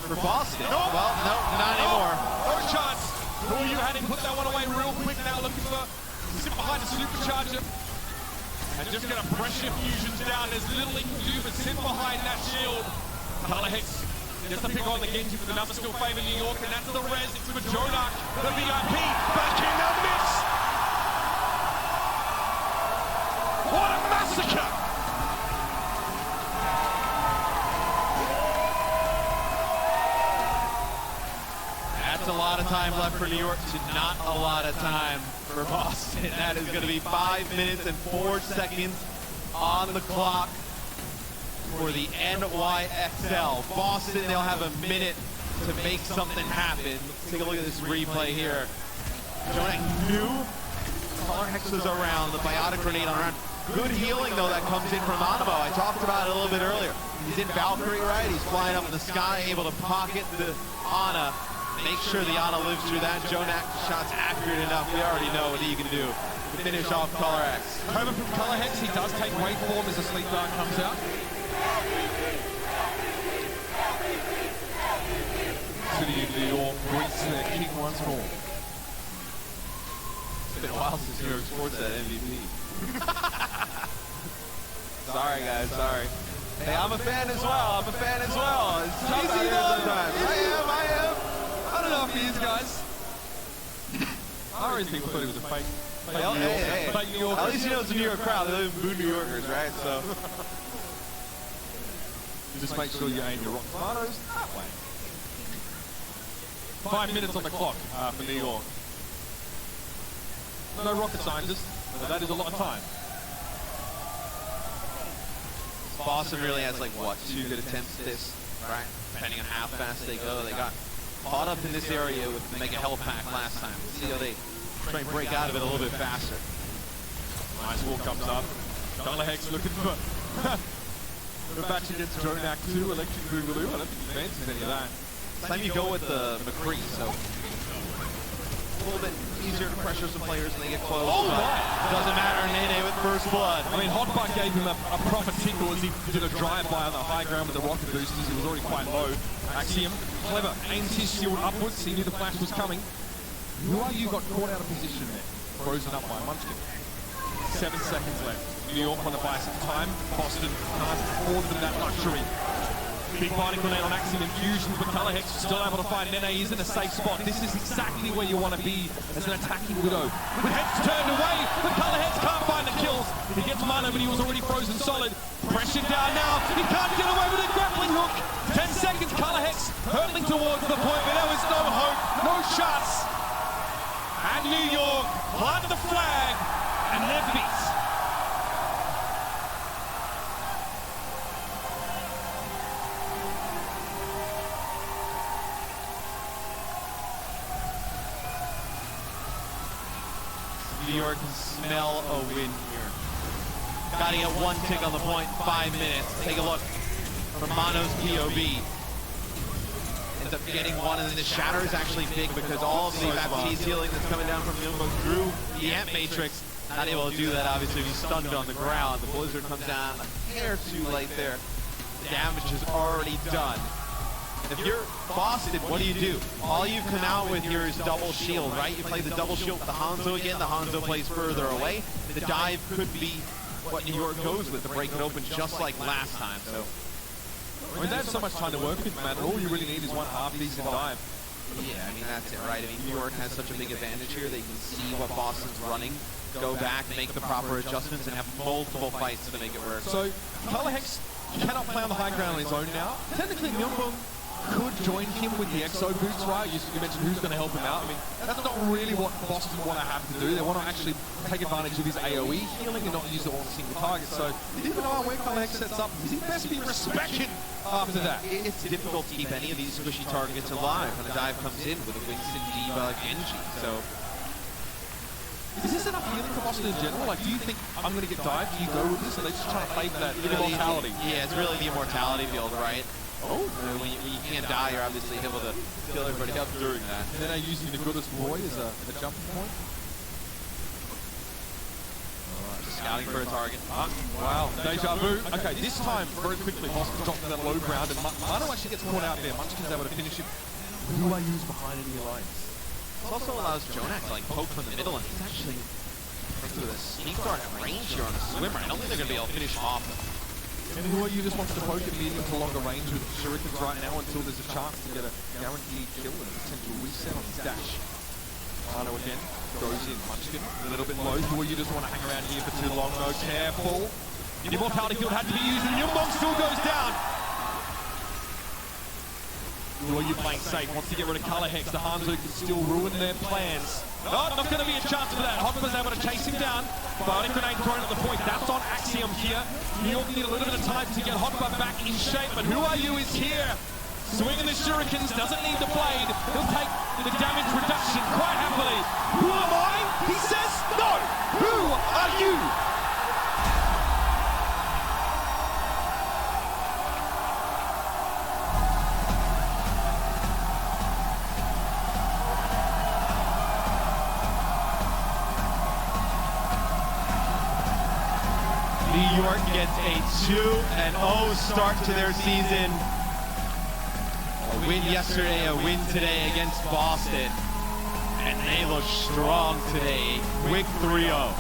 for Boston. No. Well, no, not anymore. No chance. Who you had him put that one away real quick now, looking for sit behind the supercharger. And just going to pressure fusions down. There's little he can do but sit behind that shield. Color Hex just to pick on the Genji, but the numbers still favor New York, and that's the res. It's for Jonak, the VIP, back in the mix. What a massacre! That's a lot of time left for New York to not a lot of time for Boston. That is going to be 5 minutes and 4 seconds on the clock for the NYXL. Boston, they'll have a minute to make something happen. Let's take a look at this replay here. Jonak knew Color Hex was around, the biotic grenade on around. Good healing, though, that comes in from Animo. I talked about it a little bit earlier. He's in Valkyrie, right? He's flying up in the sky, able to pocket the Ana. Make sure the Ana lives through that. Jonak shot's accurate enough. We already know what he can do to finish off Color Hex. Over from Color Hex, he does take waveform as the sleep dart comes out. City of New York greets their king once more. It's been a while since New York Sports had MVP. Sorry, guys, sorry. Hey, I'm a fan as well. I'm a fan as well. It's tough out here sometimes. I am. I don't know if he is, guys. I always think thought he was a fake. Hey. New Yorker. At least you know it's a New York crowd. They live in New Yorkers, right? So just make sure you aim your rock tomatoes that way. 5 minutes on the clock for New York. No rocket scientists, but that is a lot of time. Boston really has like what, 2 good attempts at this, right? Depending on how fast they go. They got caught up in this area with the Mega Health Pack last time. Let's see how they try and break out of it a little bit faster. Nice wall comes up. Color Hex looking for the match against Jonak 2, Electric Boogaloo. I don't think he fancies any of that. Time you go with the McCree, so little bit easier to pressure some players when they get close. Oh but my! Doesn't matter, Nene with first blood. I mean, Hotbutt gave him a proper tickle as he did a drive-by on the high ground with the rocket boosters. He was already quite low. Axiom, clever, aims his shield upwards. He knew the flash was coming. Who are you got caught out of position there? Frozen up by Munchkin. 7 seconds left. New York on the buy some time. Boston can't afford them that luxury. Big biting grenade on Axiom infusions, but Colorhex still able to find Nene. He's in a safe spot. This is exactly where you want to be as an attacking Widow. With heads turned away, but Colorhex can't find the kills. He gets mana, but he was already frozen solid. Pressure down now. He can't get away with a grappling hook. 10 seconds, Colorhex hurtling towards the point, but there is no hope, no shots. And New York plant the flag, and they're beat. New York can smell a win here. Gotta get one tick on the point, 5 minutes. Take a look from Mono's POV. Ends up getting one, and then the shatter is actually big because all of the Baptiste healing that's coming down from Yumbo through the Ant Matrix. Not able to do that, obviously, if he's stunned on the ground. The Blizzard comes down a hair too late there. The damage is already done. If you're Boston, what do? All you come out with here is double shield, right? You play the double shield with the Hanzo again. The Hanzo plays further away. The dive could be what New York goes with to break it open just like last time. So, I mean, they have so much time to work with, man. All you really need is one half-decent dive. yeah, I mean, that's it, right? I mean, New York has such a big advantage here. They can see what Boston's running, go back, make the proper adjustments, and have multiple fights to make it work. So, Colorhex cannot play on the high ground on his own now. Technically, Myeongbong could join him with the Exo boots, right? You mentioned who's going to help him out. I mean, that's not really what Boston want to have to do. They want to actually take advantage of his AoE healing and not use it on a single target. So, you didn't know where Colorhex sets up. He best be respected after that. It's difficult to keep any of these squishy targets alive when a dive comes in with a Winston, Diva, Genji. So, is this enough healing for Boston in general? Like, do you think I'm going to get dived? Do you go with this? Or are they just trying to play for that immortality? Yeah, it's really the immortality build, right? Oh, when you can't die, you're obviously able to kill everybody up during that. And then they're using the goodest boy as a jumping point. Just scouting for a target. Wow, deja vu. Okay, this time, very quickly, Boston drops to that low ground, and Mano actually gets caught out there. Munchkin's able to finish him. Who I use behind any alliance? This also allows Jonak to like poke from the middle, and he's actually with a sneak dart at range here on a swimmer. I don't think they're going to be able to finish him off. And who are you just wants to poke at medium to longer range with shurikens right now until there's a chance to get a guaranteed kill and a potential reset on his dash. Mano again goes in. Munchkin a little bit low. Who are you just want to hang around here for too long? No, careful. The immortality field had to be used, and Yumbo still goes down. Who are you playing safe? Wants to get rid of Colorhex. The Hanzo can still ruin their plans. No, not going to be a chance for that. Hotman's able to chase him down. Bionic grenade thrown at the point. That's on Axiom here. New York need a little bit of time to get Hotman back in shape, but Who Are You is here. Swinging the shurikens, doesn't need the blade. He'll take the damage reduction quite happily. Who am I? He says no. Who are you? New York gets a 2-0 start to their season. A win yesterday, a win today against Boston. And they look strong today. Quick 3-0.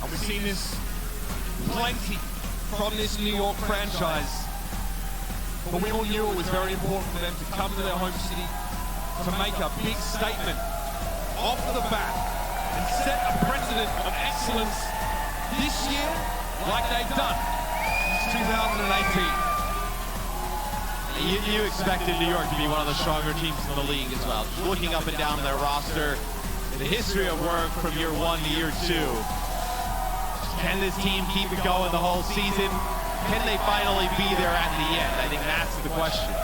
We've seen this plenty from this New York franchise. But we all knew it was very important for them to come to their home city to make a big statement off the bat and set a precedent of excellence this year, like they've done since 2018. You expected New York to be one of the stronger teams in the league as well. Just looking up and down their roster, the history of work from year 1 to year 2. Can this team keep it going the whole season? Can they finally be there at the end? I think that's the question.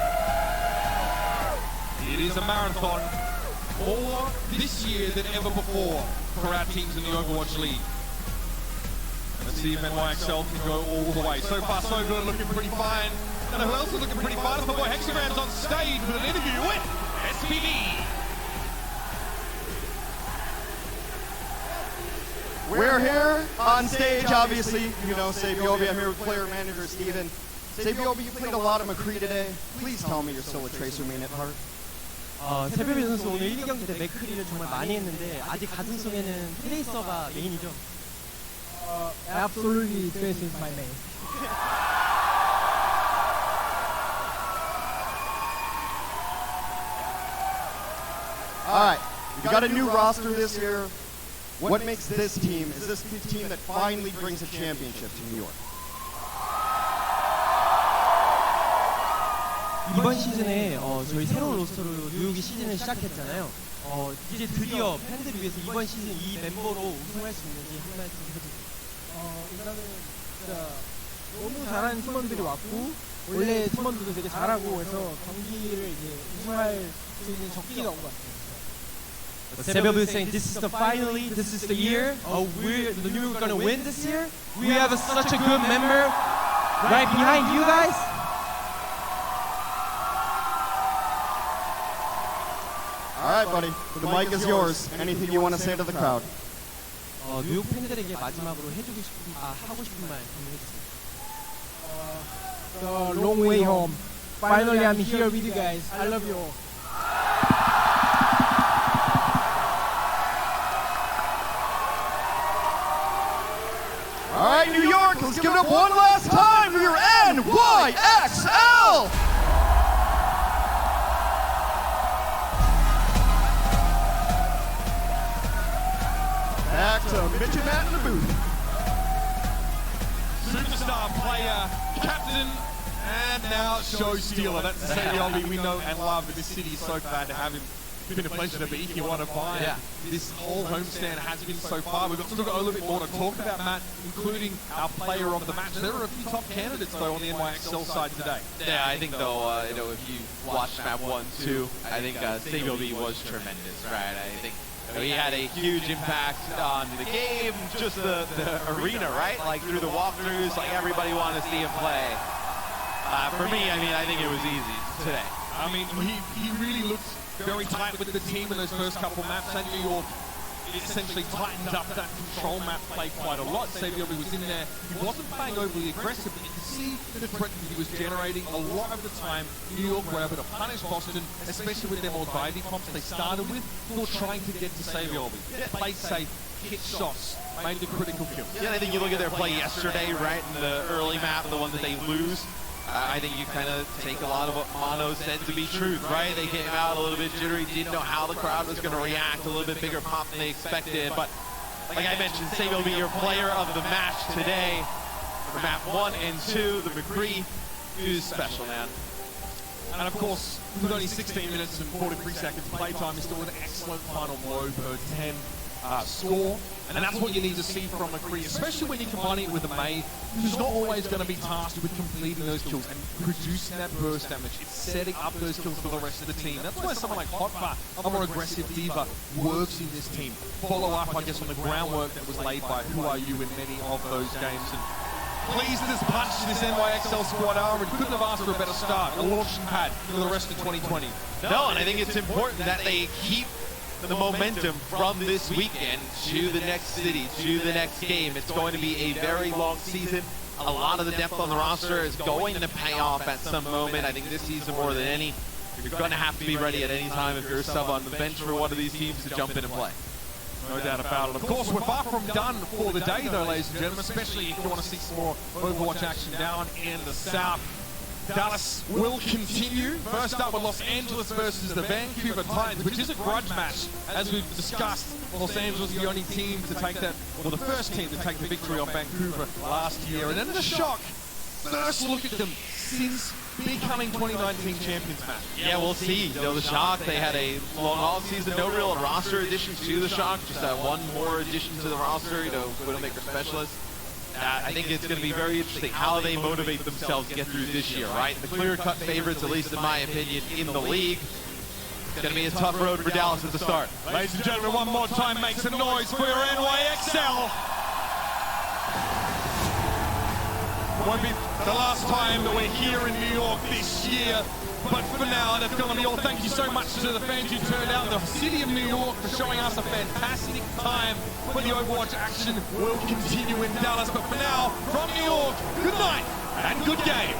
It is a marathon, more this year than ever before for our teams in the Overwatch League. Let's see if NYXL can go all the way. So far, so good, looking pretty fine. And who else is looking pretty fine? My boy Hexagram's on stage with an interview with SPV. We're here on stage, obviously. You know, Saviobi. I'm here with player manager Steven. Saviobi, you played a lot of McCree today. Please tell me you're still a Tracer main at heart. 세베베 선수 오늘 1경기 때 맥크리를 정말 많이 했는데 아직 가슴속에는 트레이서가 메인이죠. Absolutely, Tracer is my main. All right, you got a new roster this year. What makes this team? Is this the team that finally brings a championship to New York? 이번 시즌에 저희 새로운 로스터로 뉴욕이 시즌을 시작했잖아요. 이제 드디어 팬들을 위해서 이번 시즌 이 멤버로 우승할 수 있는지 한 말씀 해주세요. 일단은 진짜 너무 잘하는 팀원들이 왔고 원래 팀원들도 되게 잘하고 해서 경기를 이제 우승할 수 있는 적기가 온 것 같아요. Sebebe is saying this is the year. We're the New York gonna win this year. We have such a good member right behind you guys. All right, buddy. The mic is yours. Anything you want to say to the crowd? 뉴욕 팬들에게 마지막으로 하고 싶은 말 해주세요. The long way home. Finally, I'm here with you guys. I love you all. All right, New York, let's give it up one last time for your NYXL! Back to Mitch and Matt in the booth. Superstar player, captain, and now show stealer. That's Saviobi we know and love, but this city is so glad to have him. It's been a pleasure to be here. What a vibe this whole homestand has been so far. We've still got a little bit more to talk about, Matt, including our player of the match. There are a few top candidates, though, on the NYXL side today. Yeah, I think, though, if you watch map 1, 2, I think Saviobi was tremendous, right? I think he had a huge impact on the game, just the arena, right? Like, through the walkthroughs, like, everybody wanted to see him play. For me, I mean, I think it was easy today. I mean, he really looked very tight with the team in those first couple maps. And New York essentially tightened up that control map play quite a lot. Saviobi was in there. He wasn't playing overly aggressive, but you could see the threat that he was generating. A lot of the time, New York were able to punish Boston, especially with their more divey comps they started with, for trying to get to Saviobi. Play safe, hit shots, made the critical kills. Yeah, I think you look at their play yesterday, right, in the early map, the one that they lose. I think you kind of take a lot of what Mono said to be truth, right? They came out a little bit jittery, didn't know how the crowd was going to react, a little bit bigger pop than they expected. But like I mentioned, Saviobi, your player of the match today for map 1 and 2, the McCree, who's special, man. And of course, with only 16 minutes and 43 seconds playtime, he's still an excellent final blow per 10 score. And that's what you need to see from McCree, especially when you're combining it with a May, who's not always going to be tasked with completing those kills and producing that burst damage. It's setting up those kills for the rest of the team. That's why someone like Hotbar, a more aggressive diva, works in this team. Follow up, I guess, on the groundwork that was laid by Who Are You in many of those games. And pleased with this punch this NYXL squad are, and couldn't have asked for a better start, a launching pad for the rest of 2020. No, and I think it's important that they keep the momentum from this weekend to the next city, to the next game. It's going to be a very long season. A lot of the depth on the roster is going to pay off at some moment. I think this season more than any, you're going to have to be ready at any time if you're a sub on the bench for one of these teams to jump in and play. No doubt about it. Of course, we're far from done for the day, though, ladies and gentlemen, especially if you want to see some more Overwatch action down in the south. Dallas will continue. First up with Los Angeles versus the Vancouver Titans, which is a grudge match. As we've discussed, Los Angeles is the only team to take that, or the first team to take the victory off Vancouver last year. And then the shock, first look at them since becoming 2019 champions, Matt. Yeah, we'll see. You know, the Shock, they had a long off-season, no real roster additions to the Shock, just one more addition to the roster, you know, Widowmaker Specialist. I think it's going to be very interesting how they motivate themselves to get through this year, right? The clear-cut favorites, at least in my opinion, in the league. It's going to be a tough road for Dallas at the start. Ladies and gentlemen, one more time, make some noise for your NYXL. the last time that we're here in New York this year. But for now, that's going to be all. Thank you so much to the fans who turned out, the city of New York, for showing us a fantastic time. But the Overwatch action will continue in Dallas. But for now, from New York, good night and good game.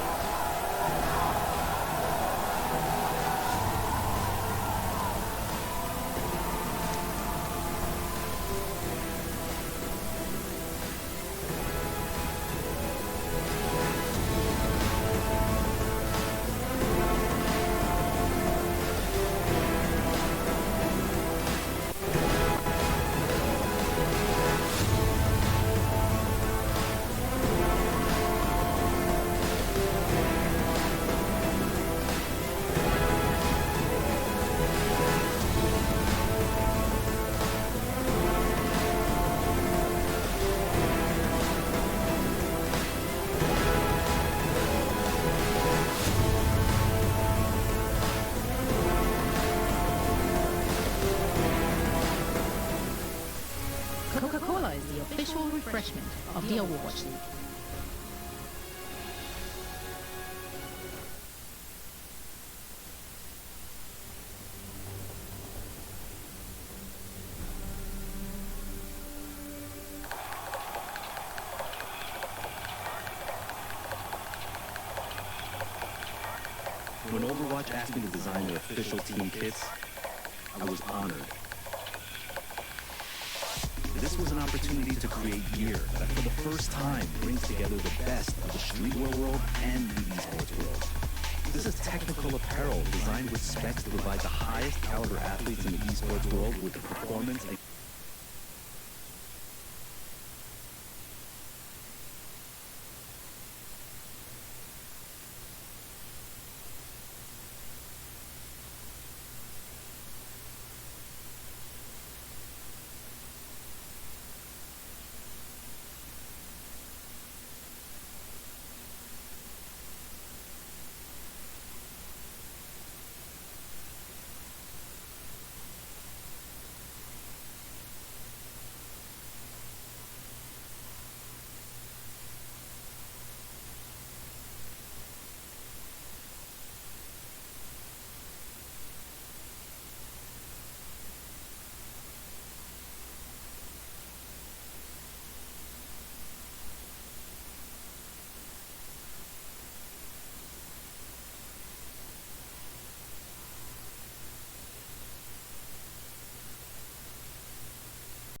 Coca-Cola is the official refreshment of the Overwatch League. When Overwatch asked me to design their official team kits, I was honored. This was an opportunity to create gear that for the first time brings together the best of the streetwear world and the esports world. This is technical apparel designed with specs to provide the highest caliber athletes in the esports world with the performance and